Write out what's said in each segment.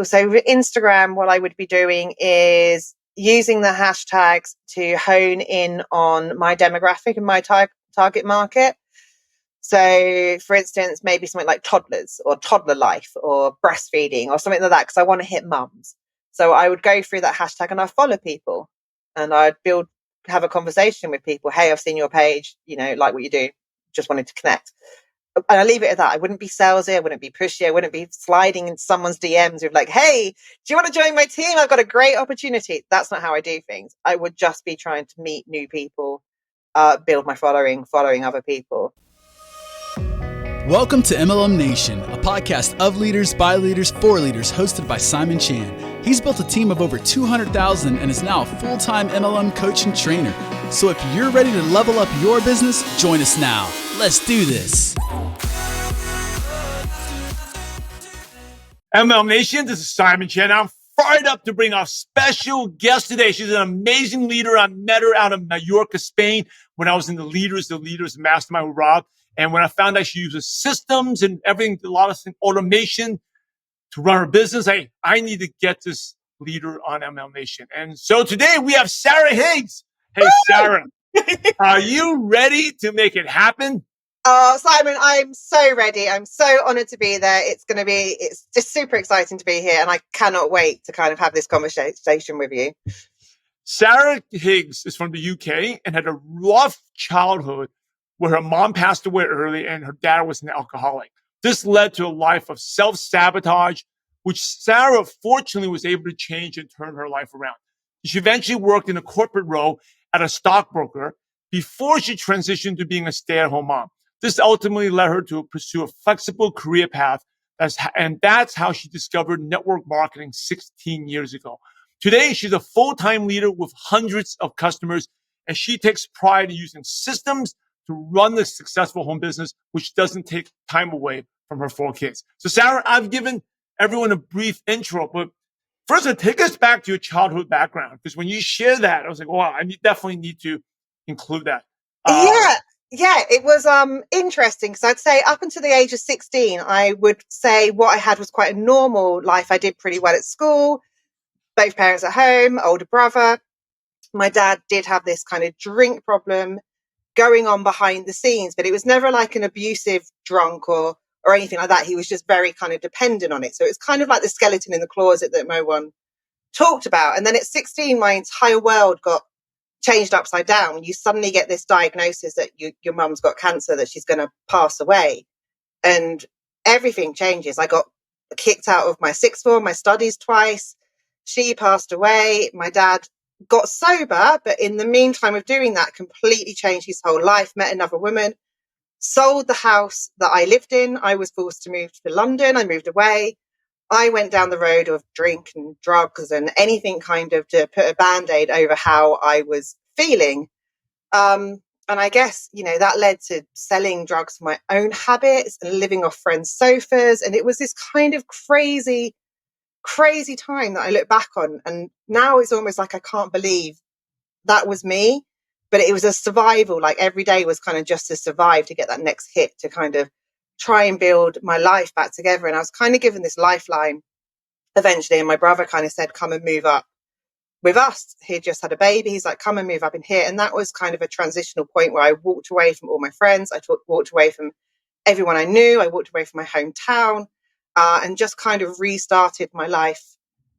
So with Instagram, what I would be doing is using the hashtags to hone in on my demographic and my target market. So, for instance, maybe something like toddlers or toddler life or breastfeeding or something like that, because I want to hit mums. So I would go through that hashtag and I follow people and I'd have a conversation with people. Hey, I've seen your page, like what you do. Just wanted to connect. And I leave it at that. I wouldn't be salesy. I wouldn't be pushy. I wouldn't be sliding in someone's DMs with like, hey, do you want to join my team? I've got a great opportunity. That's not how I do things. I would just be trying to meet new people, build my following other people. Welcome to MLM Nation, a podcast of leaders, by leaders, for leaders, hosted by Simon Chan. He's built a team of over 200,000 and is now a full-time MLM coach and trainer. So if you're ready to level up your business, join us now. Let's do this. MLM Nation, this is Simon Chan. I'm fired up to bring our special guest today. She's an amazing leader. I met her out of Mallorca, Spain, when I was in the leaders mastermind with Rob. And when I found out she uses systems and everything, a lot of automation to run her business, I need to get this leader on MLM Nation. And so today we have Sarah Higgs. Hey, Sarah, are you ready to make it happen? Oh, Simon, I'm so ready. I'm so honored to be there. It's just super exciting to be here. And I cannot wait to kind of have this conversation with you. Sarah Higgs is from the UK and had a rough childhood where her mom passed away early and her dad was an alcoholic. This led to a life of self-sabotage, which Sarah fortunately was able to change and turn her life around. She eventually worked in a corporate role at a stockbroker before she transitioned to being a stay-at-home mom. This ultimately led her to pursue a flexible career path, and that's how she discovered network marketing 16 years ago. Today, she's a full-time leader with hundreds of customers, and she takes pride in using systems to run the successful home business, which doesn't take time away from her 4 kids. So, Sarah, I've given everyone a brief intro, but first, take us back to your childhood background, because when you share that, I was like, wow, I definitely need to include that. Yeah, it was interesting because I'd say up until the age of 16, I would say what I had was quite a normal life. I did pretty well at school, both parents at home, older brother. My dad did have this kind of drink problem going on behind the scenes, but it was never like an abusive drunk or anything like that. He was just very kind of dependent on it. So it's kind of like the skeleton in the closet that no one talked about. And then at 16, my entire world got changed upside down. You suddenly get this diagnosis that your mum's got cancer, that she's going to pass away. And everything changes. I got kicked out of my sixth form, my studies twice. She passed away. My dad got sober, but in the meantime of doing that, completely changed his whole life, met another woman, sold the house that I lived in. I was forced to move to London. I moved away. I went down the road of drink and drugs and anything kind of to put a Band-Aid over how I was feeling. And I guess, that led to selling drugs for my own habits and living off friends' sofas. And it was this kind of crazy time that I look back on. And now it's almost like I can't believe that was me, but it was a survival. Like every day was kind of just to survive, to get that next hit, to kind of try and build my life back together. And I was kind of given this lifeline eventually. And my brother kind of said, come and move up with us. He just had a baby. He's like, come and move up in here. And that was kind of a transitional point where I walked away from all my friends. I walked away from everyone I knew. I walked away from my hometown. And just kind of restarted my life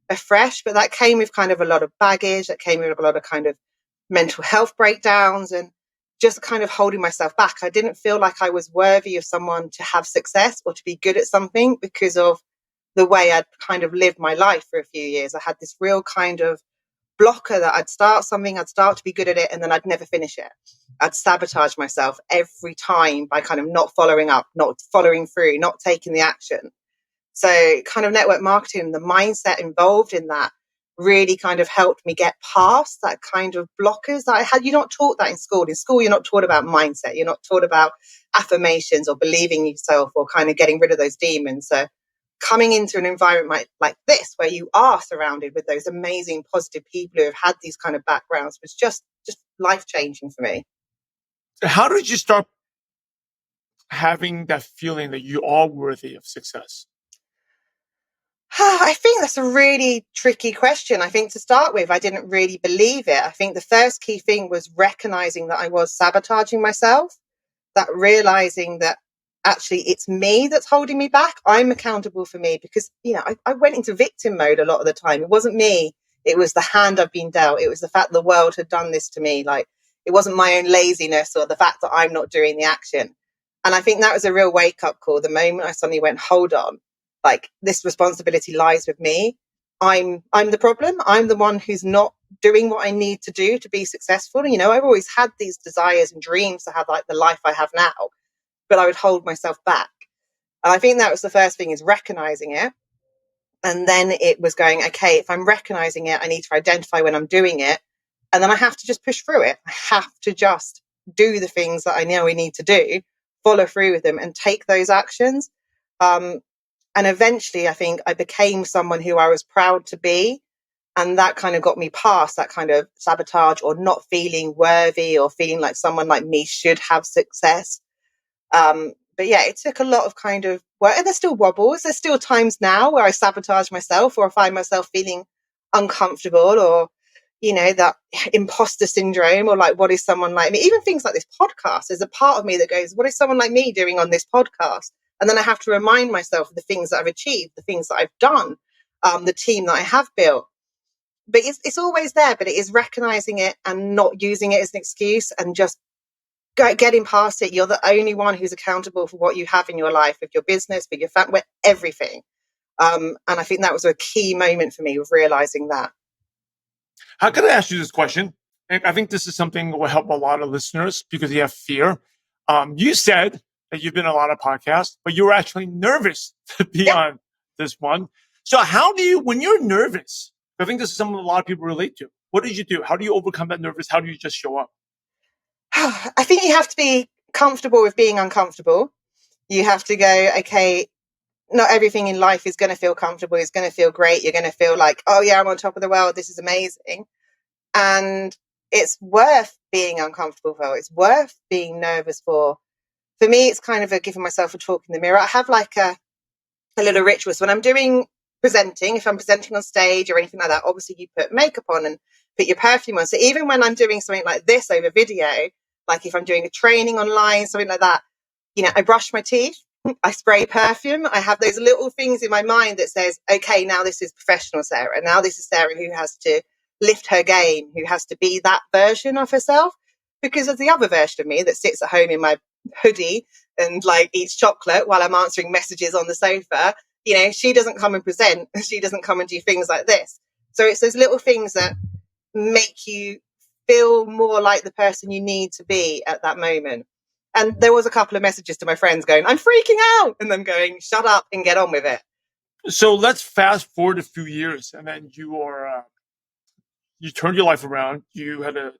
afresh. But that came with kind of a lot of baggage. That came with a lot of kind of mental health breakdowns and just kind of holding myself back. I didn't feel like I was worthy of someone to have success or to be good at something because of the way I'd kind of lived my life for a few years. I had this real kind of blocker that I'd start something, I'd start to be good at it, and then I'd never finish it. I'd sabotage myself every time by kind of not following up, not following through, not taking the action. So kind of network marketing, the mindset involved in that really kind of helped me get past that kind of blockers that I had. You're not taught that in school. In school, you're not taught about mindset. You're not taught about affirmations or believing in yourself or kind of getting rid of those demons. So coming into an environment like this, where you are surrounded with those amazing, positive people who have had these kind of backgrounds, was just life-changing for me. So how did you start having that feeling that you are worthy of success? I think that's a really tricky question. I think to start with, I didn't really believe it. I think the first key thing was recognizing that I was sabotaging myself, that realizing that actually it's me that's holding me back. I'm accountable for me because, I went into victim mode a lot of the time. It wasn't me. It was the hand I've been dealt. It was the fact the world had done this to me. Like, it wasn't my own laziness or the fact that I'm not doing the action. And I think that was a real wake up call. The moment I suddenly went, hold on, like this responsibility lies with me. I'm the problem. I'm the one who's not doing what I need to do to be successful. I've always had these desires and dreams to have like the life I have now, but I would hold myself back. And I think that was the first thing, is recognizing it. And then it was going, okay, if I'm recognizing it, I need to identify when I'm doing it. And then I have to just push through it. I have to just do the things that I know I need to do, follow through with them and take those actions. And eventually I think I became someone who I was proud to be. And that kind of got me past that kind of sabotage or not feeling worthy or feeling like someone like me should have success. But yeah, it took a lot of kind of work. And there's still wobbles. There's still times now where I sabotage myself or I find myself feeling uncomfortable or, that imposter syndrome or like, what is someone like me? Even things like this podcast, there's a part of me that goes, what is someone like me doing on this podcast? And then I have to remind myself of the things that I've achieved, the things that I've done, the team that I have built. But it's always there, but it is recognizing it and not using it as an excuse and just getting past it. You're the only one who's accountable for what you have in your life, with your business, with your family, with everything. And I think that was a key moment for me of realizing that. How can I ask you this question? And I think this is something that will help a lot of listeners because they have fear. You said that you've been on a lot of podcasts, but you were actually nervous to be on this one. So how do you, when you're nervous, I think this is something a lot of people relate to. What did you do? How do you overcome that nervous? How do you just show up? I think you have to be comfortable with being uncomfortable. You have to go, okay, not everything in life is going to feel comfortable. It's going to feel great. You're going to feel like, oh yeah, I'm on top of the world. This is amazing. And it's worth being uncomfortable for. It's worth being nervous for. For me, it's kind of giving myself a talk in the mirror. I have like a little ritual. So when I'm presenting, if I'm presenting on stage or anything like that, obviously you put makeup on and put your perfume on. So even when I'm doing something like this over video, like if I'm doing a training online, something like that, I brush my teeth, I spray perfume. I have those little things in my mind that says, okay, now this is professional Sarah. Now this is Sarah who has to lift her game, who has to be that version of herself, because of the other version of me that sits at home in my hoodie and like eats chocolate while I'm answering messages on the sofa. She doesn't come and present. She doesn't come and do things like this. So it's those little things that make you feel more like the person you need to be at that moment. And there was a couple of messages to my friends going, I'm freaking out. And them going, shut up and get on with it. So let's fast forward a few years, and then you turned your life around. You had a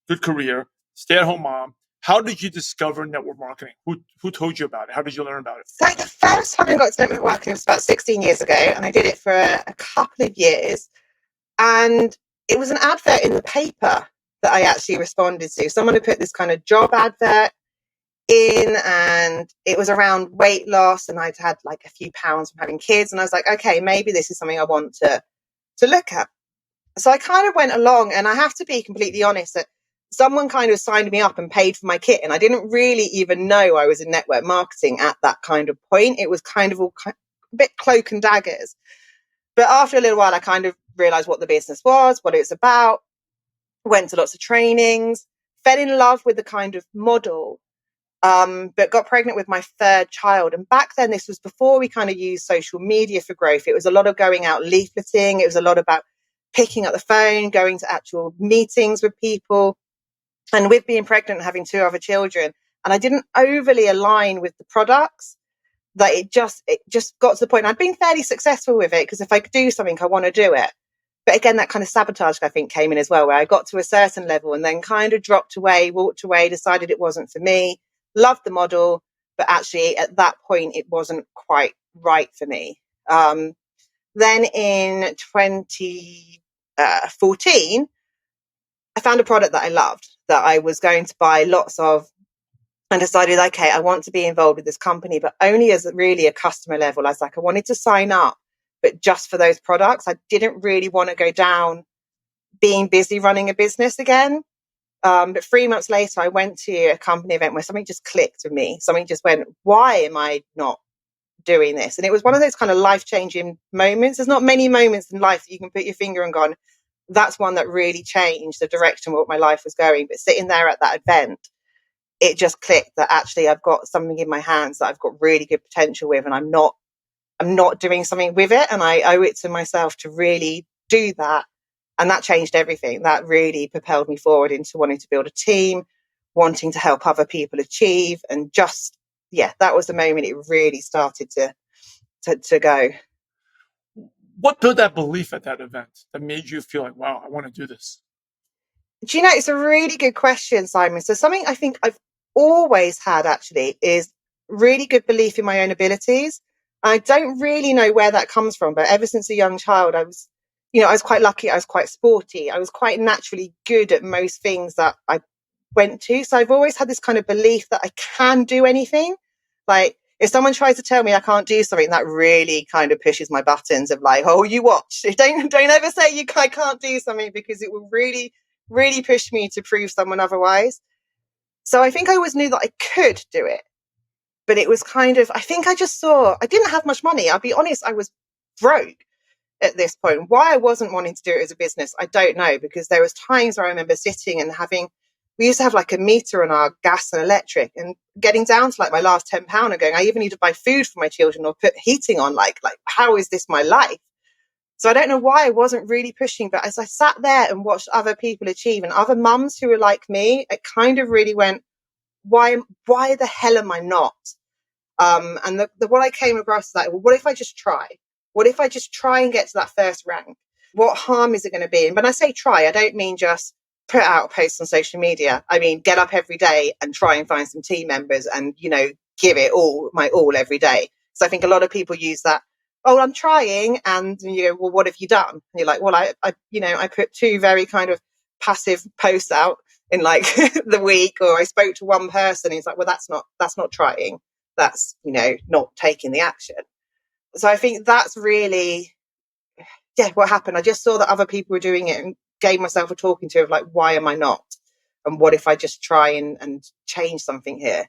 good career, stay-at-home mom. How did you discover network marketing? Who told you about it? How did you learn about it? So the first time I got to network marketing was about 16 years ago, and I did it for a couple of years. And it was an advert in the paper that I actually responded to. Someone had put this kind of job advert in, and it was around weight loss, and I'd had like a few pounds from having kids, and I was like, okay, maybe this is something I want to look at. So I kind of went along, and I have to be completely honest that someone kind of signed me up and paid for my kit, and I didn't really even know I was in network marketing at that kind of point. It was kind of a bit cloak and daggers. But after a little while, I kind of realized what the business was, what it was about, went to lots of trainings, fell in love with the kind of model, but got pregnant with my third child. And back then, this was before we kind of used social media for growth. It was a lot of going out leafleting. It was a lot about picking up the phone, going to actual meetings with people. And with being pregnant and having two other children, and I didn't overly align with the products, that it just got to the point. I'd been fairly successful with it because if I could do something, I want to do it. But again, that kind of sabotage, I think, came in as well, where I got to a certain level and then kind of dropped away, walked away, decided it wasn't for me, loved the model, but actually at that point, it wasn't quite right for me. Then in 2014, I found a product that I loved, that I was going to buy lots of, and decided, okay, I want to be involved with this company, but only as really a customer level. I was like, I wanted to sign up but just for those products. I didn't really want to go down being busy running a business again. But 3 months later, I went to a company event where something just clicked with me. Something just went, why am I not doing this? And it was one of those kind of life-changing moments. There's not many moments in life that you can put your finger and go, that's one that really changed the direction of what my life was going. But sitting there at that event, it just clicked that actually I've got something in my hands that I've got really good potential with, and I'm not doing something with it. And I owe it to myself to really do that. And that changed everything. That really propelled me forward into wanting to build a team, wanting to help other people achieve. And just, that was the moment it really started to go. What built that belief at that event that made you feel like, wow, I want to do this? Do you know, it's a really good question, Simon. So something I think I've always had actually is really good belief in my own abilities. I don't really know where that comes from, but ever since a young child, I was quite lucky. I was quite sporty. I was quite naturally good at most things that I went to. So I've always had this kind of belief that I can do anything. Like if someone tries to tell me I can't do something, that really kind of pushes my buttons of like, oh, you watch. Don't ever say I can't do something, because it will really, really push me to prove someone otherwise. So I think I always knew that I could do it. But it was kind of, I think I just saw, I didn't have much money. I'll be honest, I was broke at this point. Why I wasn't wanting to do it as a business, I don't know, because there was times where I remember sitting and we used to have like a meter on our gas and electric, and getting down to like my last £10 and going, I even need to buy food for my children or put heating on. Like how is this my life? So I don't know why I wasn't really pushing, but as I sat there and watched other people achieve and other mums who were like me, it kind of really went, why the hell am I not? And the what I came across is like, well, what if I just try? What if I just try and get to that first rank? What harm is it going to be? And when I say try, I don't mean just put out a post on social media. I mean, get up every day and try and find some team members and, give it my all every day. So I think a lot of people use that, oh, I'm trying. And well, what have you done? And you're like, well, I put 2 very kind of passive posts out in like the week, or I spoke to one person. He's like, well, that's not trying. That's, not taking the action. So I think that's really, what happened. I just saw that other people were doing it and gave myself a talking to of like, why am I not? And what if I just try and change something here?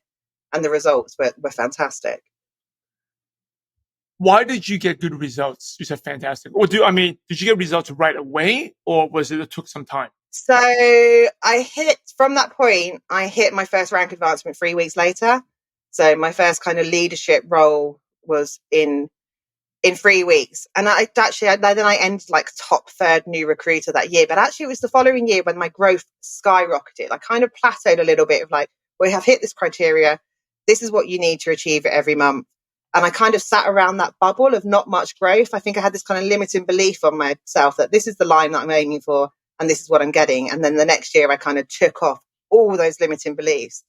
And the results were fantastic. Why did you get good results? You said fantastic. Or did you get results right away, or it took some time? So from that point, I hit my first rank advancement 3 weeks later. So my first kind of leadership role was in 3 weeks. And then I ended like top 3rd new recruiter that year. But actually it was the following year when my growth skyrocketed. I kind of plateaued a little bit of like, we have hit this criteria. This is what you need to achieve it every month. And I kind of sat around that bubble of not much growth. I think I had this kind of limiting belief on myself that this is the line that I'm aiming for and this is what I'm getting. And then the next year I kind of took off all those limiting beliefs.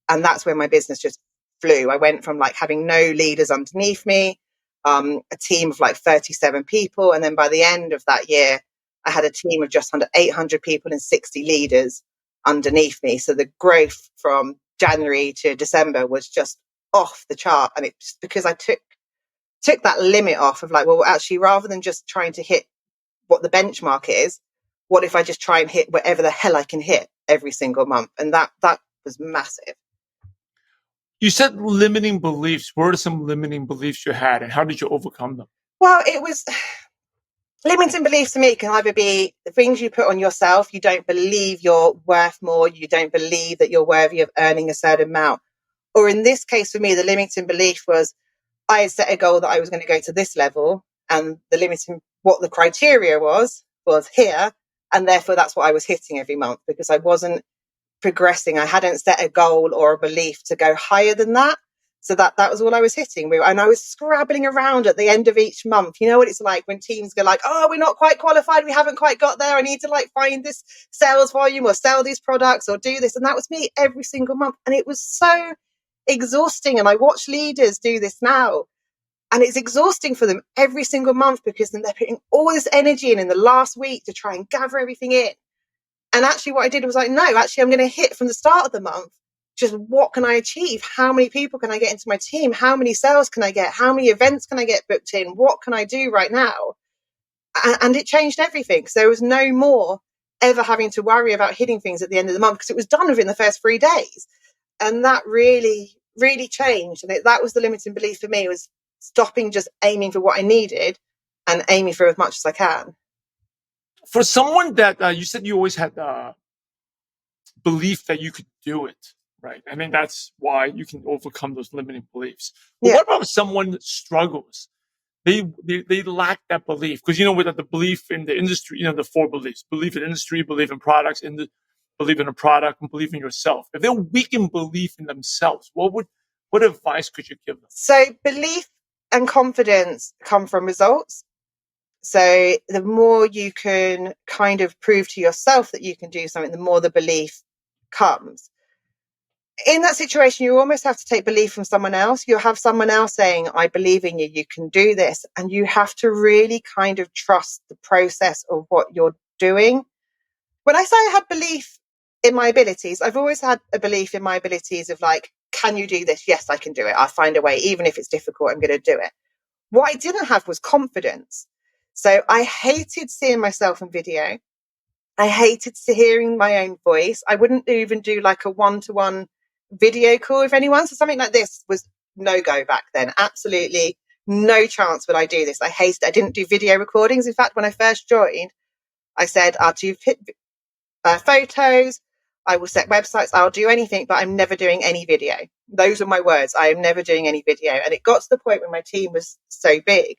And that's when my business just flew. I went from like having no leaders underneath me, a team of like 37 people. And then by the end of that year, I had a team of just under 800 people and 60 leaders underneath me. So the growth from January to December was just off the chart. And it's because I took that limit off of like, well, actually, rather than just trying to hit what the benchmark is, what if I just try and hit whatever the hell I can hit every single month? And that was massive. You said limiting beliefs. What are some limiting beliefs you had, and how did you overcome them? Well, it was limiting beliefs to me can either be the things you put on yourself. You don't believe you're worth more. You don't believe that you're worthy of earning a certain amount. Or in this case, for me, the limiting belief was I had set a goal that I was going to go to this level, and what the criteria was here. And therefore, that's what I was hitting every month because I wasn't progressing. I hadn't set a goal or a belief to go higher than that. So that was all I was hitting. And I was scrabbling around at the end of each month. You know what it's like when teams go like, oh, we're not quite qualified. We haven't quite got there. I need to like find this sales volume or sell these products or do this. And that was me every single month. And it was so exhausting. And I watch leaders do this now. And it's exhausting for them every single month because then they're putting all this energy in the last week to try and gather everything in. And actually what I did was like, no, actually I'm going to hit from the start of the month just what can I achieve? How many people can I get into my team? How many sales can I get? How many events can I get booked in? What can I do right now? And it changed everything. So there was no more ever having to worry about hitting things at the end of the month because it was done within the first 3 days. And that really, really changed. And that was the limiting belief for me, was stopping just aiming for what I needed and aiming for as much as I can. For someone that you said you always had belief that you could do it, right? I mean, that's why you can overcome those limiting beliefs. But what about someone that struggles? They lack that belief because, with the belief in the industry, the 4 beliefs: belief in industry, belief in products, believe in a product, and believe in yourself. If they're weak in belief in themselves, what advice could you give them? So belief and confidence come from results. So the more you can kind of prove to yourself that you can do something, the more the belief comes. In that situation, you almost have to take belief from someone else. You'll have someone else saying, I believe in you, you can do this. And you have to really kind of trust the process of what you're doing. When I say I had belief in my abilities, I've always had a belief in my abilities of like, can you do this? Yes, I can do it. I'll find a way. Even if it's difficult, I'm going to do it. What I didn't have was confidence. So I hated seeing myself in video. I hated hearing my own voice. I wouldn't even do like a one-to-one video call with anyone. So something like this was no go back then. Absolutely no chance would I do this. I hated it. I didn't do video recordings. In fact, when I first joined, I said, I'll do photos. I will set websites. I'll do anything, but I'm never doing any video. Those are my words. I am never doing any video. And it got to the point when my team was so big,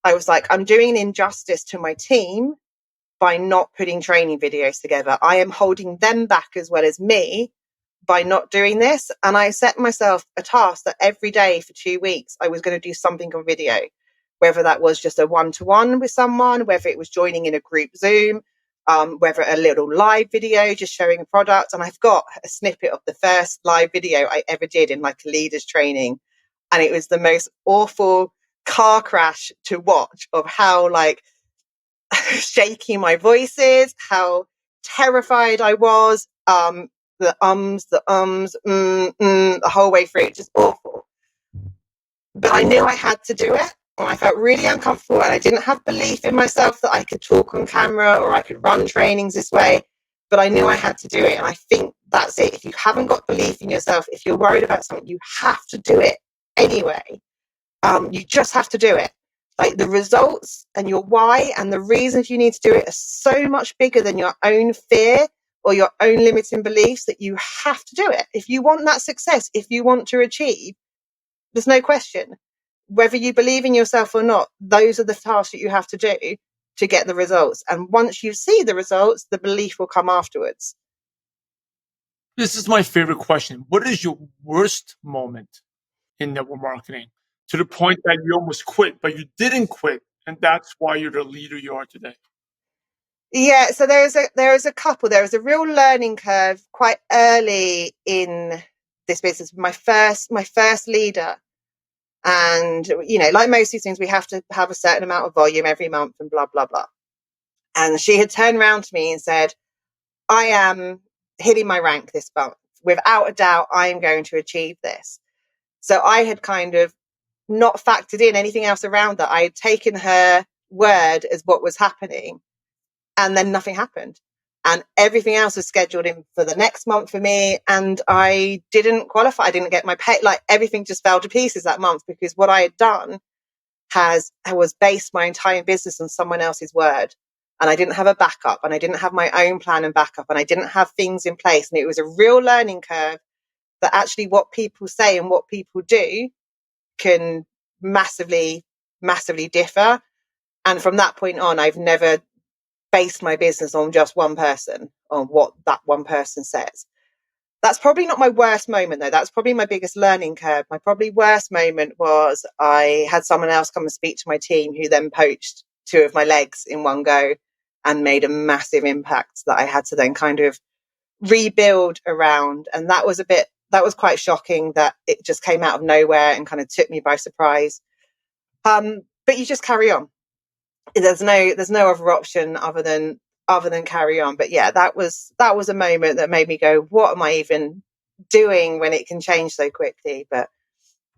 I was like, I'm doing an injustice to my team by not putting training videos together. I am holding them back as well as me by not doing this. And I set myself a task that every day for 2 weeks, I was going to do something on video, whether that was just a one-to-one with someone, whether it was joining in a group Zoom, whether a little live video, just showing a product. And I've got a snippet of the first live video I ever did in like a leaders training. And it was the most awful car crash to watch of how like shaky my voice is, how terrified I was, the whole way through, just awful. But I knew I had to do it, and I felt really uncomfortable, and I didn't have belief in myself that I could talk on camera or I could run trainings this way, but I knew I had to do it. And I think that's it. If you haven't got belief in yourself, if you're worried about something, you have to do it anyway. You just have to do it. Like the results and your why and the reasons you need to do it are so much bigger than your own fear or your own limiting beliefs that you have to do it. If you want that success, if you want to achieve, there's no question. Whether you believe in yourself or not, those are the tasks that you have to do to get the results. And once you see the results, the belief will come afterwards. This is my favorite question. What is your worst moment in network marketing? To the point that you almost quit, but you didn't quit, and that's why you're the leader you are today. Yeah, so there is a couple. There was a real learning curve quite early in this business. My first leader, and like most of these things, we have to have a certain amount of volume every month, and blah blah blah. And she had turned around to me and said, "I am hitting my rank this month. Without a doubt, I am going to achieve this." So I had kind of not factored in anything else around that. I had taken her word as what was happening, and then nothing happened. And everything else was scheduled in for the next month for me. And I didn't qualify. I didn't get my pay. Like everything just fell to pieces that month because what I had done was based my entire business on someone else's word. And I didn't have a backup, and I didn't have my own plan and backup, and I didn't have things in place. And it was a real learning curve that actually what people say and what people do can massively, massively differ. And from that point on, I've never based my business on just one person, on what that one person says. That's probably not my worst moment, though. That's probably my biggest learning curve. My probably worst moment was I had someone else come and speak to my team who then poached 2 of my legs in one go and made a massive impact that I had to then kind of rebuild around. And that was quite shocking that it just came out of nowhere and kind of took me by surprise. But you just carry on. There's no other option other than carry on. But yeah, that was a moment that made me go, what am I even doing when it can change so quickly. But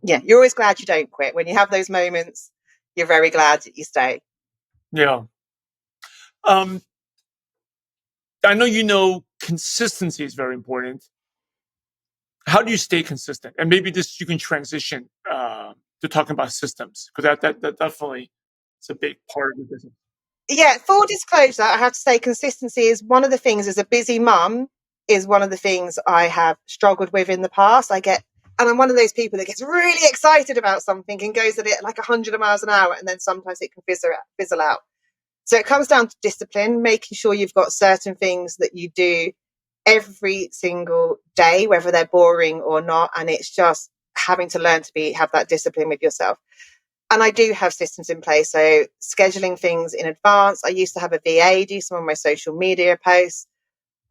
yeah, you're always glad you don't quit. When you have those moments, you're very glad that you stay. Yeah. I know consistency is very important. How do you stay consistent? And maybe this you can transition to talking about systems, because that definitely is a big part of the business. Yeah, full disclosure, I have to say consistency is one of the things, as a busy mum, is one of the things I have struggled with in the past. And I'm one of those people that gets really excited about something and goes at it like 100 miles an hour, and then sometimes it can fizzle out. So it comes down to discipline, making sure you've got certain things that you do every single day, whether they're boring or not. And it's just having to learn to have that discipline with yourself. And I do have systems in place. So scheduling things in advance. I used to have a VA do some of my social media posts.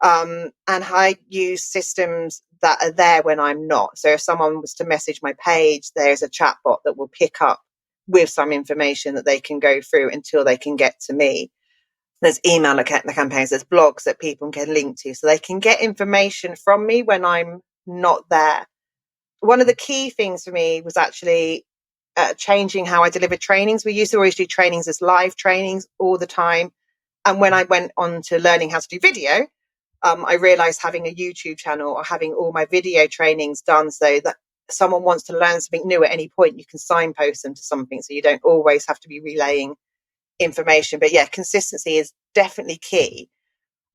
And I use systems that are there when I'm not. So if someone was to message my page, there's a chat bot that will pick up with some information that they can go through until they can get to me. There's email campaigns, there's blogs that people can link to, so they can get information from me when I'm not there. One of the key things for me was actually changing how I delivered trainings. We used to always do trainings as live trainings all the time. And when I went on to learning how to do video, I realized having a YouTube channel or having all my video trainings done so that someone wants to learn something new at any point, you can signpost them to something, so you don't always have to be relaying information. But yeah, consistency is definitely key.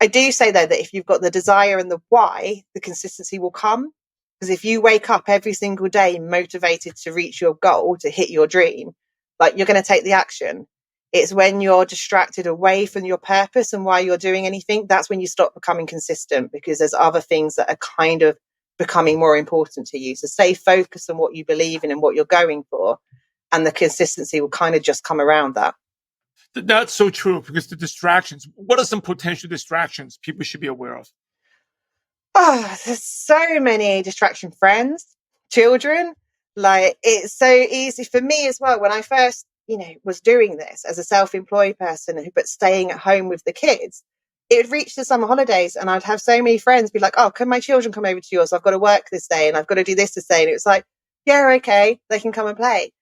I do say though that if you've got the desire and the why, the consistency will come. Because if you wake up every single day motivated to reach your goal, to hit your dream, like, you're going to take the action. It's when you're distracted away from your purpose and why you're doing anything, that's when you stop becoming consistent, because there's other things that are kind of becoming more important to you. So stay focused on what you believe in and what you're going for, and the consistency will kind of just come around that. That's so true, because the distractions, what are some potential distractions people should be aware of? Oh, there's so many distraction. Friends, children. Like, it's so easy for me as well. When I first, was doing this as a self-employed person, but staying at home with the kids, it would reach the summer holidays and I'd have so many friends be like, oh, can my children come over to yours? I've got to work this day and I've got to do this day. And it was like, yeah, okay, they can come and play.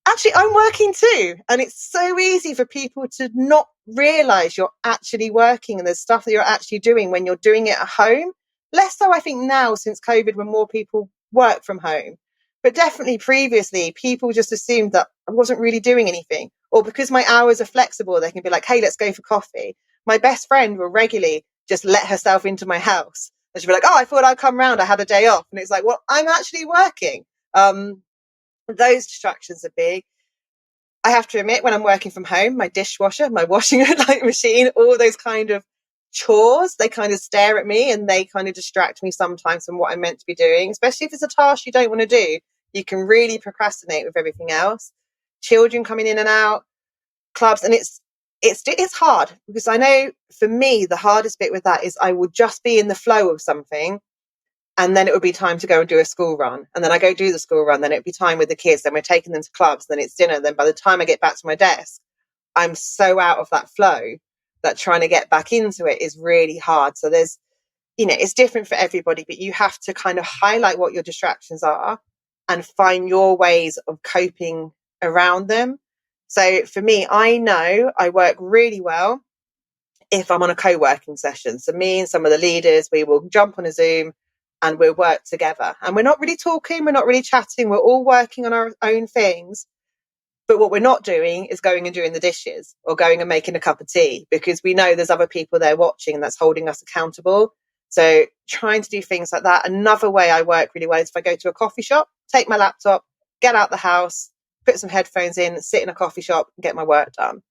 Actually, I'm working too. And it's so easy for people to not realize you're actually working and there's stuff that you're actually doing when you're doing it at home. Less so, I think, now since COVID, when more people work from home. But definitely previously, people just assumed that I wasn't really doing anything. Or because my hours are flexible, they can be like, hey, let's go for coffee. My best friend will regularly just let herself into my house. And she'll be like, oh, I thought I'd come round. I had a day off. And it's like, well, I'm actually working. Those distractions are big. I have to admit, when I'm working from home, my dishwasher, my washing machine, all those kind of chores, they kind of stare at me and they kind of distract me sometimes from what I'm meant to be doing, especially if it's a task you don't want to do. You can really procrastinate with everything else. Children coming in and out, clubs, and it's hard, because I know for me, the hardest bit with that is I will just be in the flow of something. And then it would be time to go and do a school run. And then I go do the school run. Then it would be time with the kids. Then we're taking them to clubs. Then it's dinner. Then by the time I get back to my desk, I'm so out of that flow that trying to get back into it is really hard. So there's, it's different for everybody, but you have to kind of highlight what your distractions are and find your ways of coping around them. So for me, I know I work really well if I'm on a co-working session. So me and some of the leaders, we will jump on a Zoom and we'll work together. And we're not really talking, we're not really chatting, we're all working on our own things. But what we're not doing is going and doing the dishes or going and making a cup of tea, because we know there's other people there watching and that's holding us accountable. So trying to do things like that. Another way I work really well is if I go to a coffee shop, take my laptop, get out the house, put some headphones in, sit in a coffee shop and get my work done.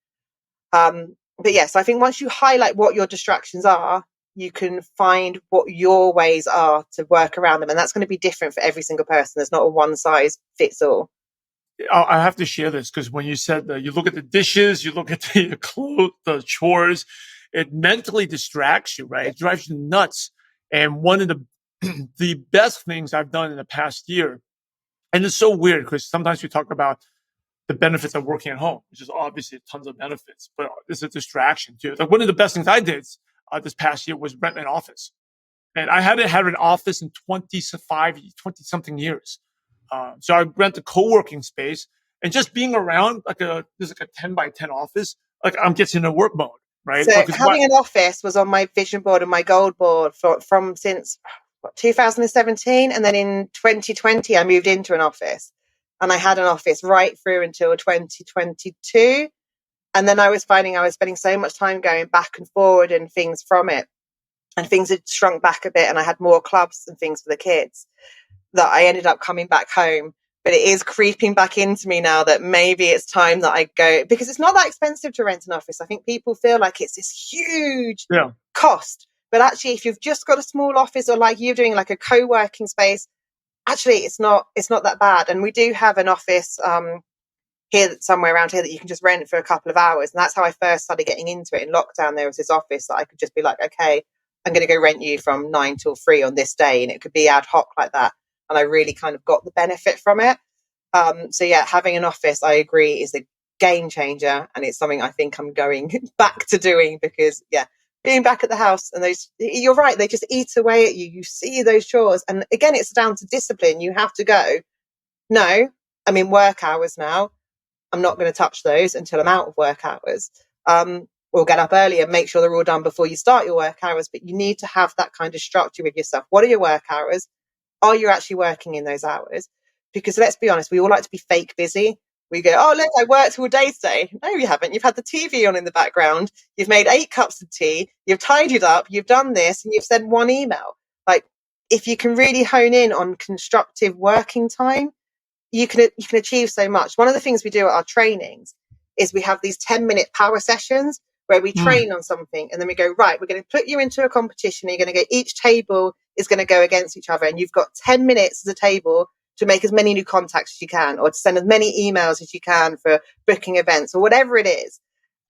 But yes, I think once you highlight what your distractions are, you can find what your ways are to work around them. And that's going to be different for every single person. There's not a one size fits all. I have to share this, because when you said that you look at the dishes, you look at the clothes, the chores, it mentally distracts you, right? It drives you nuts. And one of the best things I've done in the past year, and it's so weird because sometimes we talk about the benefits of working at home, which is obviously tons of benefits, but it's a distraction too. Like, one of the best things I did this past year was rent an office. And I hadn't had an office in 20 something years. So I rent a co-working space, and just being around there's like a 10 by 10 office, like I'm getting into work mode, right? So Because having an office was on my vision board and my goal board from since 2017. And then in 2020, I moved into an office, and I had an office right through until 2022. And then I was finding I was spending so much time going back and forward and things from it. And things had shrunk back a bit, and I had more clubs and things for the kids, that I ended up coming back home. But it is creeping back into me now that maybe it's time that I go, because it's not that expensive to rent an office. I think people feel like it's this huge cost. But actually, if you've just got a small office, or like you're doing like a co-working space, actually it's not that bad. And we do have an office here, somewhere around here, that you can just rent for a couple of hours. And that's how I first started getting into it. In lockdown, there was this office that I could just be like, okay, I'm going to go rent you from 9 till 3 on this day. And it could be ad hoc like that. And I really kind of got the benefit from it. So yeah, having an office, I agree, is a game changer. And it's something I think I'm going back to doing, because yeah, being back at the house, and you're right, they just eat away at you. You see those chores. And again, it's down to discipline. You have to go, no, I'm in work hours now. I'm not going to touch those until I'm out of work hours. Or get up early and make sure they're all done before you start your work hours. But you need to have that kind of structure with yourself. What are your work hours? Are you actually working in those hours? Because let's be honest, we all like to be fake busy. We go, oh, look, I worked all day today. No, you haven't. You've had the TV on in the background. You've made 8 cups of tea. You've tidied up. You've done this, and you've sent 1 email. Like, if you can really hone in on constructive working time, you can achieve so much. One of the things we do at our trainings is we have these 10-minute power sessions where we train on something, and then we go, right, we're going to put you into a competition, and you're going to go, each table is going to go against each other, and you've got 10 minutes as a table to make as many new contacts as you can, or to send as many emails as you can for booking events, or whatever it is.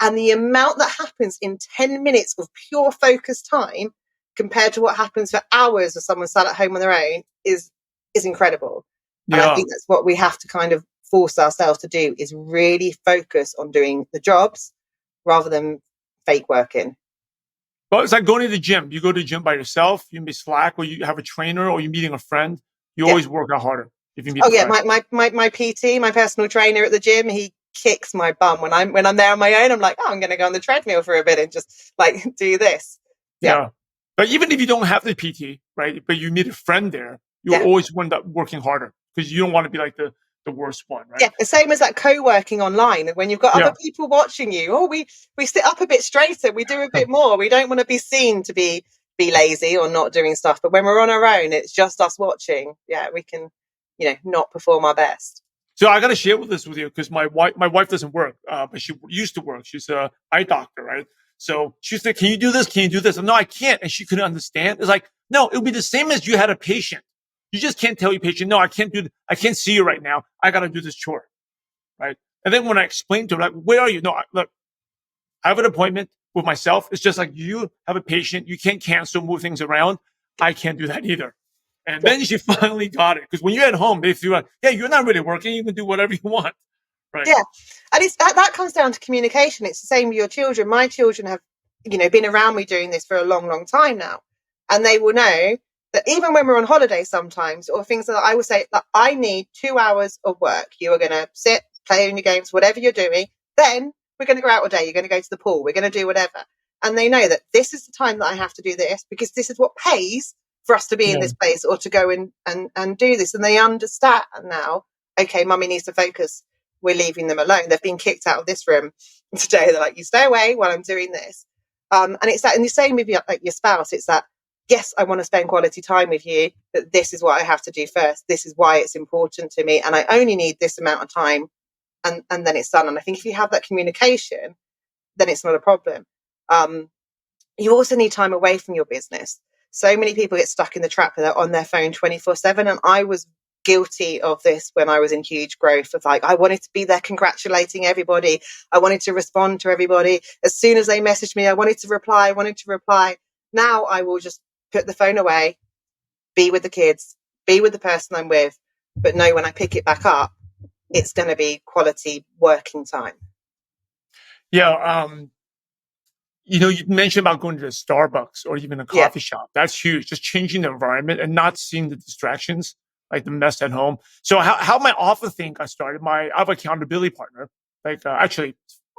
And the amount that happens in 10 minutes of pure focus time compared to what happens for hours of someone sat at home on their own is incredible. And I think that's what we have to kind of force ourselves to do, is really focus on doing the jobs rather than fake working. Well, it's like going to the gym. You go to the gym by yourself, you may slack, or you have a trainer, or you're meeting a friend. You always work out harder if you meet a friend. My PT, my personal trainer at the gym, he kicks my bum when I'm there on my own. I'm like, oh, I'm going to go on the treadmill for a bit and just like do this. Yeah. But even if you don't have the PT, right, but you meet a friend there, you'll always end up working harder, because you don't want to be like the worst one, right? Yeah, the same as that co-working online. When you've got other people watching you, we sit up a bit straighter, we do a bit more. We don't want to be seen to be lazy or not doing stuff. But when we're on our own, it's just us watching. Yeah, we can, not perform our best. So I got to share this with you, because my wife doesn't work, but she used to work. She's an eye doctor, right? So she said, can you do this? Can you do this? And no, I can't. And she couldn't understand. It's like, no, it would be the same as you had a patient. You just can't tell your patient, no, I can't see you right now. I got to do this chore, right? And then when I explained to her, like, where are you? No, look, I have an appointment with myself. It's just like you have a patient. You can't cancel, move things around. I can't do that either. And then she finally got it. Because when you're at home, they feel like, yeah, you're not really working. You can do whatever you want, right? Yeah. And that comes down to communication. It's the same with your children. My children have, been around me doing this for a long, long time now. And they will know that even when we're on holiday sometimes, or things that I would say, like, I need 2 hours of work. You are going to sit, play on your games, whatever you're doing. Then we're going to go out all day. You're going to go to the pool. We're going to do whatever. And they know that this is the time that I have to do this, because this is what pays for us to be in this place, or to go in and do this. And they understand now, okay, mummy needs to focus. We're leaving them alone. They've been kicked out of this room today. They're like, you stay away while I'm doing this. And it's that, and the same with your spouse. It's that, yes, I want to spend quality time with you, but this is what I have to do first. This is why it's important to me. And I only need this amount of time, and then it's done. And I think if you have that communication, then it's not a problem. You also need time away from your business. So many people get stuck in the trap where they're on their phone 24/7. And I was guilty of this when I was in huge growth, of like, I wanted to be there congratulating everybody. I wanted to respond to everybody. As soon as they messaged me, I wanted to reply. Now I will just put the phone away, be with the kids, be with the person I'm with, but know when I pick it back up, it's going to be quality working time. Yeah. You mentioned about going to the Starbucks or even a Yeah. coffee shop. That's huge. Just changing the environment and not seeing the distractions, like the mess at home. So how my office thing got started, I have an accountability partner. Actually,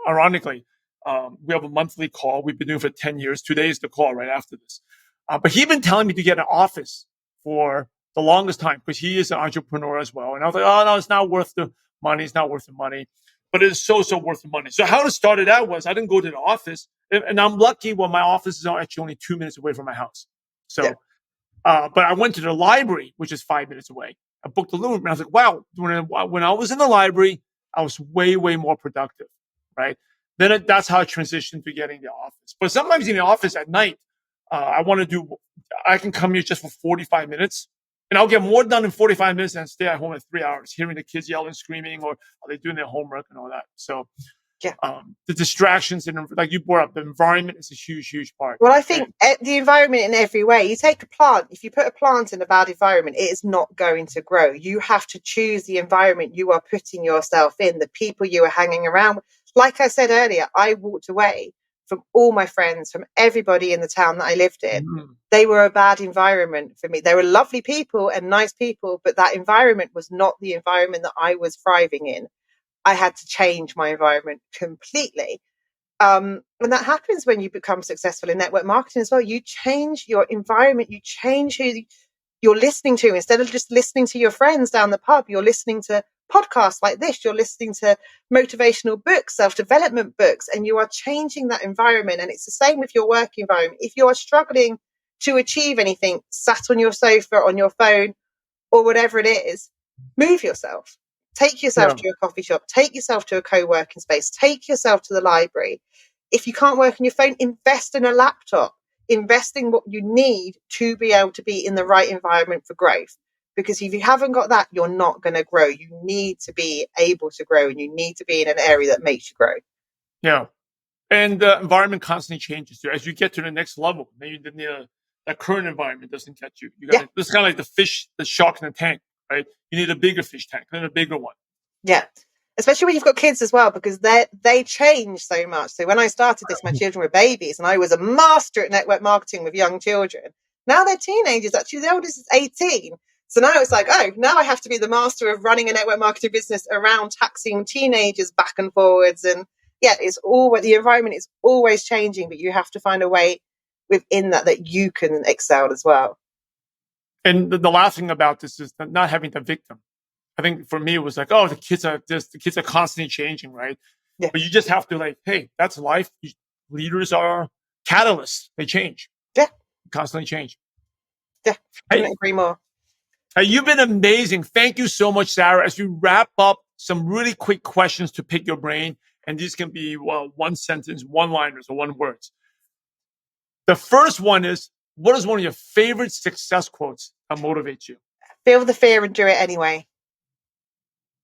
ironically, we have a monthly call. We've been doing it for 10 years. Today is the call right after this. But he'd been telling me to get an office for the longest time because he is an entrepreneur as well. And I was like, oh, no, it's not worth the money. It's not worth the money. But it's so worth the money. So how it started out was I didn't go to the office. And I'm lucky my office is actually only 2 minutes away from my house. So, but I went to the library, which is 5 minutes away. I booked a room and I was like, wow, when I was in the library, I was way more productive, right? Then that's how I transitioned to getting the office. But sometimes in the office at night, I can come here just for 45 minutes and I'll get more done in 45 minutes than stay at home at 3 hours, hearing the kids yelling, screaming, or are they doing their homework and all that. So the distractions and like you brought up, the environment is a huge part. Well, I think the environment in every way. You take a plant. If you put a plant in a bad environment, it is not going to grow. You have to choose the environment you are putting yourself in, the people you are hanging around with. Like I said earlier, I walked away from all my friends, from everybody in the town that I lived in. They were a bad environment for me. They were lovely people and nice people, but that environment was not the environment that I was thriving in. I had to change my environment completely. And that happens when you become successful in network marketing as well. You change your environment, you change who you're listening to. Instead of just listening to your friends down the pub, you're listening to podcasts like this, you're listening to motivational books, self-development books, and you are changing that environment. And it's the same with your work environment. If you are struggling to achieve anything, sat on your sofa, on your phone, or whatever it is, move yourself. Take yourself to a coffee shop. Take yourself to a co-working space. Take yourself to the library. If you can't work on your phone, invest in a laptop. Invest in what you need to be able to be in the right environment for growth. Because if you haven't got that, you're not going to grow. You need to be able to grow, and you need to be in an area that makes you grow. Yeah. And the environment constantly changes. So as you get to the next level, maybe that current environment doesn't get you. It's kind of like the shark in the tank, right? You need a bigger fish tank, then a bigger one. Yeah. Especially when you've got kids as well, because they change so much. So when I started this, my children were babies and I was a master at network marketing with young children. Now they're teenagers. Actually, the oldest is 18. So now it's like, oh, now I have to be the master of running a network marketing business around taxing teenagers back and forwards. And the environment is always changing, but you have to find a way within that you can excel as well. And the last thing about this is not having the victim. I think for me, it was like, oh, the kids are constantly changing, right? Yeah. But you just have to hey, that's life. Leaders are catalysts. They change. Yeah. Constantly change. Yeah. Couldn't agree more. You've been amazing. Thank you so much, Sarah. As we wrap up, some really quick questions to pick your brain. And these can be one sentence, one-liners, or one words. The first one is, what is one of your favorite success quotes that motivates you? Feel the fear and do it anyway.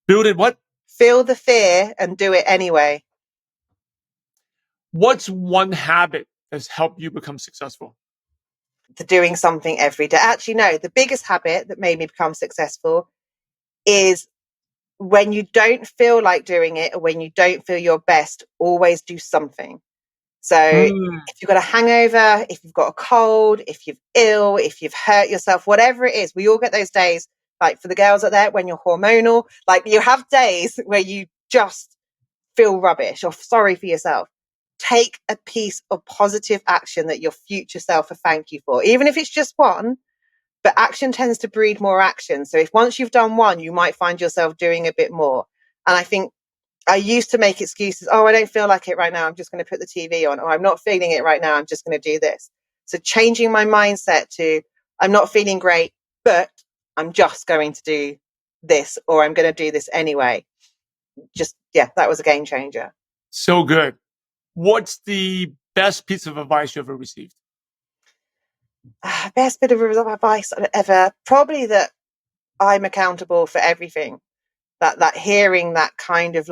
Build it what? Feel the fear and do it anyway. What's one habit that's helped you become successful? The doing something every day. Actually, no, the biggest habit that made me become successful is when you don't feel like doing it or when you don't feel your best, always do something. So if you've got a hangover, if you've got a cold, if you're ill, if you've hurt yourself, whatever it is, we all get those days. Like for the girls out there, when you're hormonal, like you have days where you just feel rubbish or sorry for yourself. Take a piece of positive action that your future self will thank you for, even if it's just one. But action tends to breed more action. So if once you've done one, you might find yourself doing a bit more. And I think I used to make excuses. Oh, I don't feel like it right now. I'm just going to put the TV on. Or I'm not feeling it right now. I'm just going to do this. So changing my mindset to I'm not feeling great, but I'm just going to do this, or I'm going to do this anyway. That was a game changer. So good. What's the best piece of advice you ever received? Best bit of advice ever. Probably that I'm accountable for everything. That hearing that kind of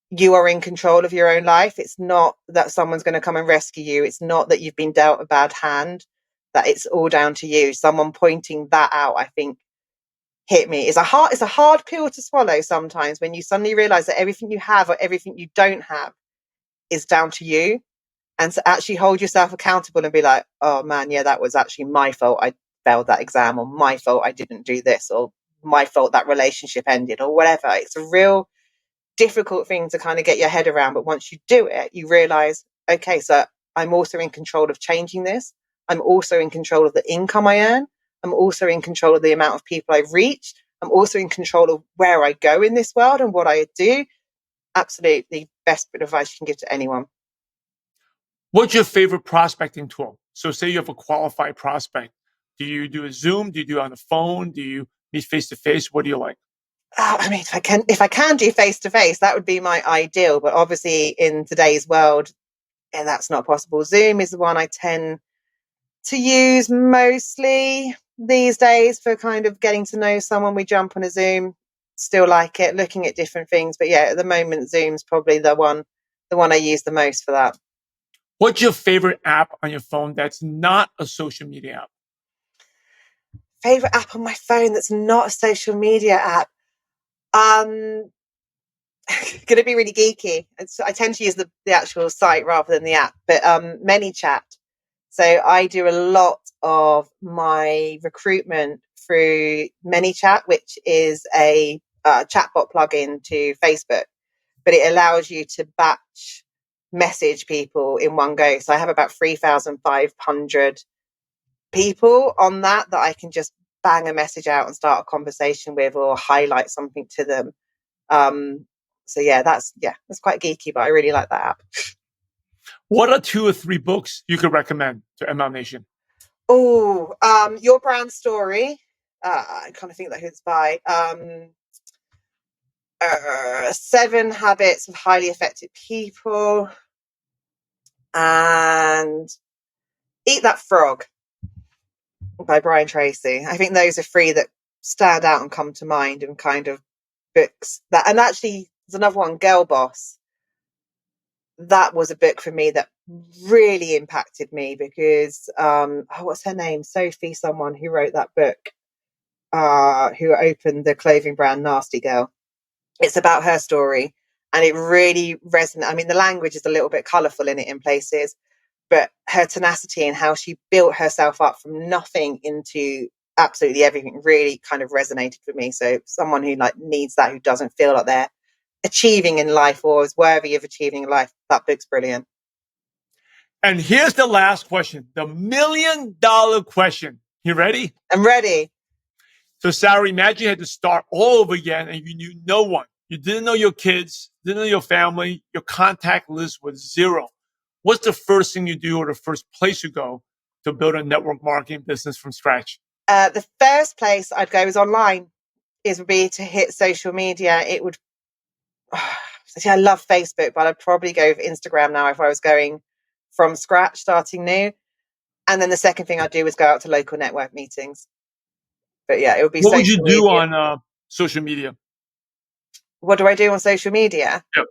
you are in control of your own life. It's not that someone's going to come and rescue you. It's not that you've been dealt a bad hand, that it's all down to you. Someone pointing that out, I think, hit me. It's a hard pill to swallow sometimes when you suddenly realize that everything you have or everything you don't have is down to you. and to actually hold yourself accountable and be like, oh man, yeah, that was actually my fault. I failed that exam, or my fault I didn't do this, or my fault that relationship ended, or whatever. It's a real difficult thing to kind of get your head around. But once you do it, you realize, okay, so I'm also in control of changing this. I'm also in control of the income I earn. I'm also in control of the amount of people I reach. I'm also in control of where I go in this world and what I do. Absolutely best bit of advice you can give to anyone. What's your favorite prospecting tool? So say you have a qualified prospect. Do you do a Zoom? Do you do it on the phone? Do you meet face to face? What do you like? I mean, if I can do face to face, that would be my ideal. But obviously, in today's world, that's not possible. Zoom is the one I tend to use mostly these days for kind of getting to know someone. We jump on a Zoom, still like it, looking at different things. But yeah, at the moment, Zoom's probably the one I use the most for that. What's your favorite app on your phone that's not a social media app? Favorite app on my phone that's not a social media app? Going to be really geeky. I tend to use the actual site rather than the app, but ManyChat. So I do a lot of my recruitment through ManyChat, which is a chatbot plugin to Facebook, but it allows you to batch message people in one go. So I have about 3,500 people on that I can just bang a message out and start a conversation with, or highlight something to them. So that's quite geeky, but I really like that app. What are 2 or 3 books you could recommend to ML Nation? Oh, Your Brand Story. I kind of think that who it's by. 7 Habits of Highly Effective People, and Eat That Frog by Brian Tracy. I think those are 3 that stand out and come to mind, and kind of books that, and actually there's another one, Girl Boss. That was a book for me that really impacted me because what's her name? Sophie, someone who wrote that book, who opened the clothing brand Nasty Girl. It's about her story, and it really resonates. I mean, the language is a little bit colourful in it in places, but her tenacity and how she built herself up from nothing into absolutely everything really kind of resonated with me. So someone who needs that, who doesn't feel like they're achieving in life or is worthy of achieving in life, that book's brilliant. And here's the last question, the $1 million question. You ready? I'm ready. So Sarah, imagine you had to start all over again and you knew no one. You didn't know your kids, didn't know your family, your contact list was 0. What's the first thing you do, or the first place you go to build a network marketing business from scratch? The first place I'd go is online. Would be to hit social media. It would, I love Facebook, but I'd probably go for Instagram now if I was going from scratch, starting new. And then the second thing I'd do is go out to local network meetings. But yeah, it would be. What would you do media. on social media? What do I do on social media? Yep.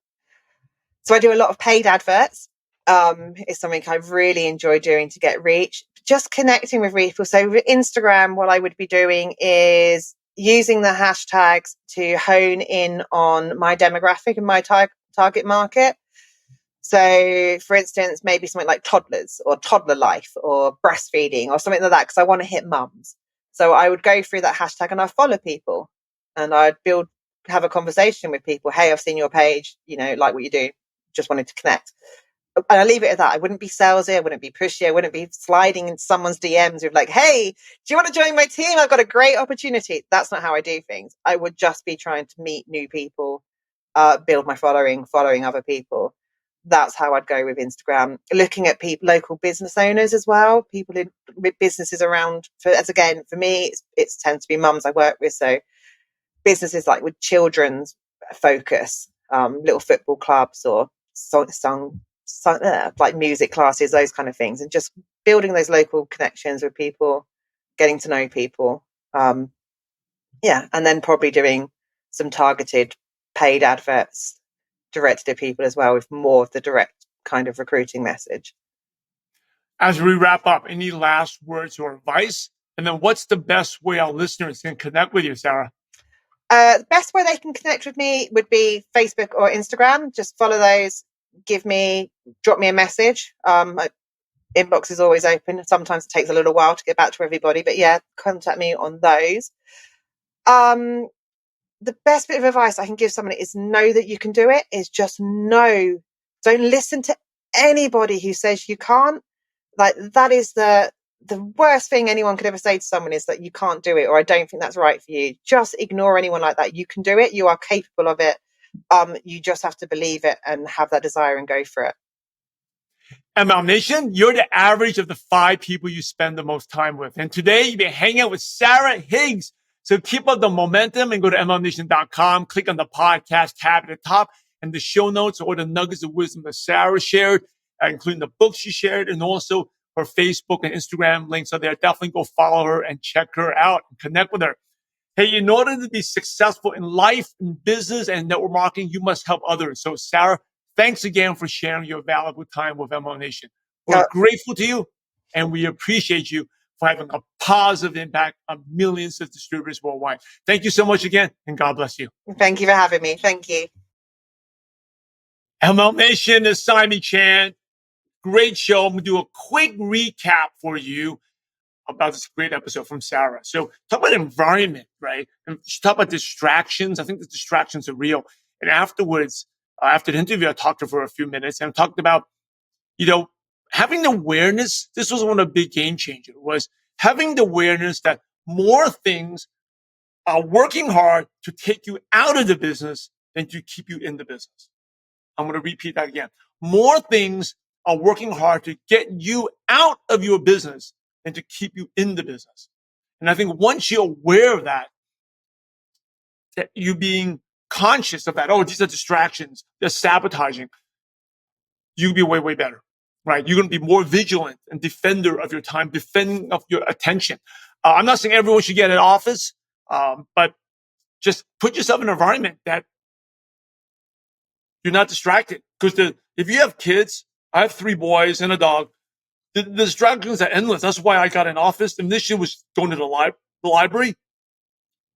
So I do a lot of paid adverts. It's something I really enjoy doing to get reach. Just connecting with people. So with Instagram, what I would be doing is using the hashtags to hone in on my demographic and my target market. So, for instance, maybe something like toddlers or toddler life or breastfeeding or something like that, because I want to hit mums. So I would go through that hashtag and I follow people, and I'd have a conversation with people. Hey, I've seen your page, like what you do. Just wanted to connect. And I leave it at that. I wouldn't be salesy. I wouldn't be pushy. I wouldn't be sliding in someone's DMs with hey, do you want to join my team? I've got a great opportunity. That's not how I do things. I would just be trying to meet new people, build my following other people. That's how I'd go with Instagram. Looking at local business owners as well, people with businesses around. For me, it tends to be mums I work with. So businesses with children's focus, little football clubs or music classes, those kind of things, and just building those local connections with people, getting to know people. And then probably doing some targeted paid adverts directed to people as well, with more of the direct kind of recruiting message. As we wrap up, any last words or advice? And then what's the best way our listeners can connect with you, Sarah? The best way they can connect with me would be Facebook or Instagram. Just follow those. drop me a message. My inbox is always open. Sometimes it takes a little while to get back to everybody, but yeah, contact me on those. The best bit of advice I can give someone is know that you can do it. Is just know. Don't listen to anybody who says you can't. Like, that is the worst thing anyone could ever say to someone, is that you can't do it, or I don't think that's right for you. Just ignore anyone like that. You can do it. You are capable of it. You just have to believe it and have that desire and go for it. MLM Nation, you're the average of the 5 people you spend the most time with. And today you've been hanging out with Sarah Higgs. So keep up the momentum and go to MLMNation.com. Click on the podcast tab at the top and the show notes, or the nuggets of wisdom that Sarah shared, including the books she shared, and also her Facebook and Instagram links are there. Definitely go follow her and check her out and connect with her. Hey, in order to be successful in life, in business, and network marketing, you must help others. So, Sarah, thanks again for sharing your valuable time with MLM Nation. We're grateful to you, and we appreciate you for having a positive impact on millions of distributors worldwide. Thank you so much again, and God bless you. Thank you for having me. Thank you. MLM Nation is Simon Chan. Great show. I'm going to do a quick recap for you about this great episode from Sarah. So talk about environment, right? And she talked about distractions. I think the distractions are real. And afterwards, after the interview, I talked to her for a few minutes and talked about, having the awareness. This was one of the big game changers, was having the awareness that more things are working hard to take you out of the business than to keep you in the business. I'm going to repeat that again. More things are working hard to get you out of your business and to keep you in the business. And I think once you're aware of that you being conscious of that, these are distractions, they're sabotaging, you'll be way, way better, right? You're going to be more vigilant and defender of your time, defending of your attention. I'm not saying everyone should get an office, but just put yourself in an environment that you're not distracted. Because if you have kids, I have 3 boys and a dog, the distractions are endless. That's why I got an office. The mission was going to the library.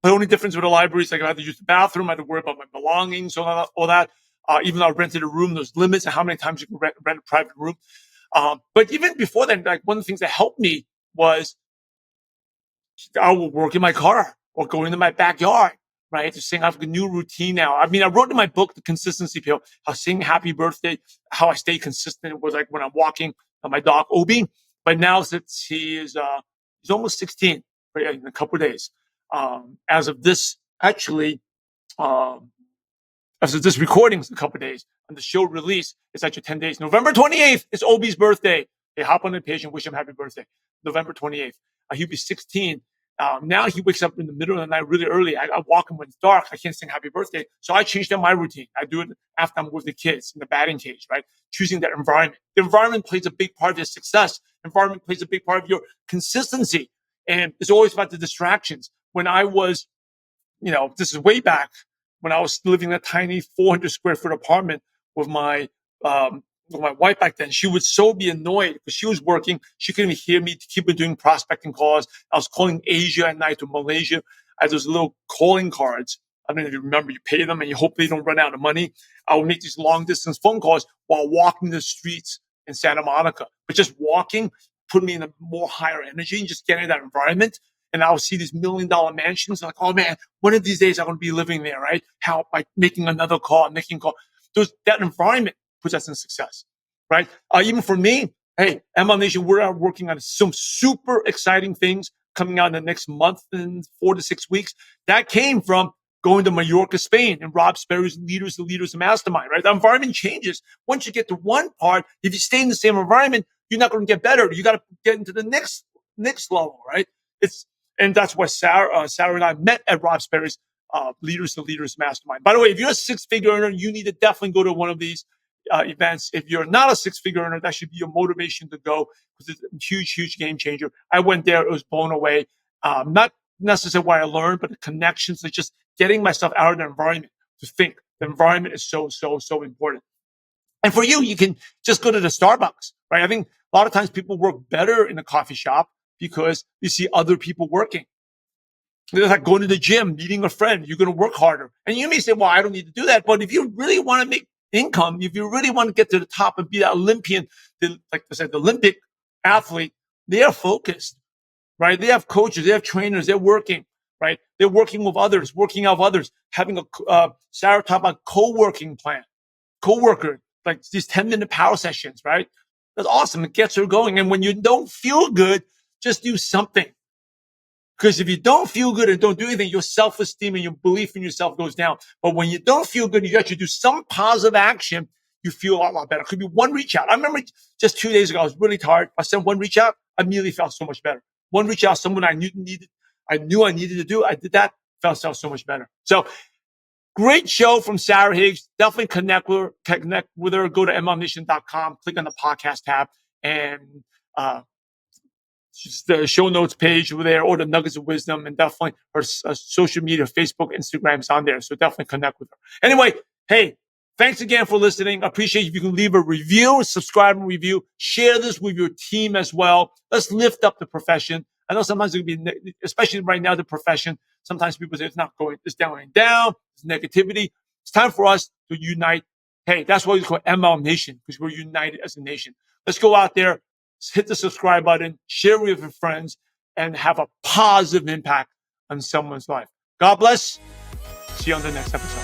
The only difference with the library is like I had to use the bathroom, I had to worry about my belongings, all that. Even though I rented a room, there's limits on how many times you can rent a private room. But even before that, like one of the things that helped me was I will work in my car or go into my backyard, right? To sing. I have a new routine now. I mean, I wrote in my book, The Consistency Pill, how sing happy birthday, how I stay consistent was like when I'm walking my dog, Obi. But now since he's almost 16, right, in a couple of days. As of this, actually, as of this recording, it's a couple of days. And the show release, it's actually 10 days. November 28th is Obi's birthday. Hey, hop on the page and wish him happy birthday. November 28th. He'll be 16. Now he wakes up in the middle of the night really early. I walk him when it's dark. I can't sing happy birthday. So I changed up my routine. I do it after I'm with the kids in the batting cage, right? Choosing that environment. The environment plays a big part of your success. Environment plays a big part of your consistency. And it's always about the distractions. When I was, this is way back when I was living in a tiny 400 square foot apartment with my wife back then. She would so be annoyed because she was working. She couldn't even hear me to keep on doing prospecting calls. I was calling Asia at night to Malaysia. I had those little calling cards. I don't know if you remember, you pay them and you hope they don't run out of money. I would make these long distance phone calls while walking the streets in Santa Monica. But just walking put me in a more higher energy and just getting in that environment. And I would see these $1 million mansions. Like, oh man, one of these days I'm going to be living there, right? How? By making another call, making a call. That environment puts us in success, right? Even for me, hey, MLM Nation, we're working on some super exciting things coming out in the next month and 4 to 6 weeks. That came from going to Mallorca, Spain, and Rob Sperry's the Leaders Mastermind, right? The environment changes. Once you get to one part, if you stay in the same environment, you're not going to get better. You got to get into the next level, right? And that's why Sarah and I met at Rob Sperry's Leaders Mastermind. By the way, if you're a 6-figure earner, you need to definitely go to one of these events. If you're not a 6-figure earner, that should be your motivation to go, because it's a huge, huge game changer. I went there. It was blown away. Not necessarily what I learned, but the connections, like just getting myself out of the environment to think. The environment is so, so, so important. And for you, you can just go to the Starbucks, right? I think a lot of times people work better in a coffee shop because you see other people working. It's like going to the gym, meeting a friend. You're going to work harder. And you may say, well, I don't need to do that. But if you really want to income, if you really want to get to the top and be that Olympian, like I said, the Olympic athlete, they are focused, right? They have coaches, they have trainers, they're working, right? They're working with others, working out with others, having Sarah talked about co-working plan, co-worker, like these 10-minute power sessions, right? That's awesome. It gets her going. And when you don't feel good, just do something. Because if you don't feel good and don't do anything, your self-esteem and your belief in yourself goes down. But when you don't feel good, you actually do some positive action, you feel a lot better. It could be one reach out. I remember just 2 days ago, I was really tired. I sent one reach out. I immediately felt so much better. One reach out, someone I knew I needed to do. I did that, felt so much better. So great show from Sarah Higgs. Definitely connect with her. Go to mlmmission.com, click on the podcast tab, and the show notes page over there, or the nuggets of wisdom, and definitely her social media, Facebook, Instagram is on there. So definitely connect with her. Anyway, hey, thanks again for listening. I appreciate if you can leave a review, subscribe and review, share this with your team as well. Let's lift up the profession. I know sometimes it can be, especially right now, the profession. Sometimes people say it's down, there's negativity. It's time for us to unite. Hey, that's why we call ML Nation, because we're united as a nation. Let's go out there, hit the subscribe button, share with your friends, and have a positive impact on someone's life. God bless. See you on the next episode.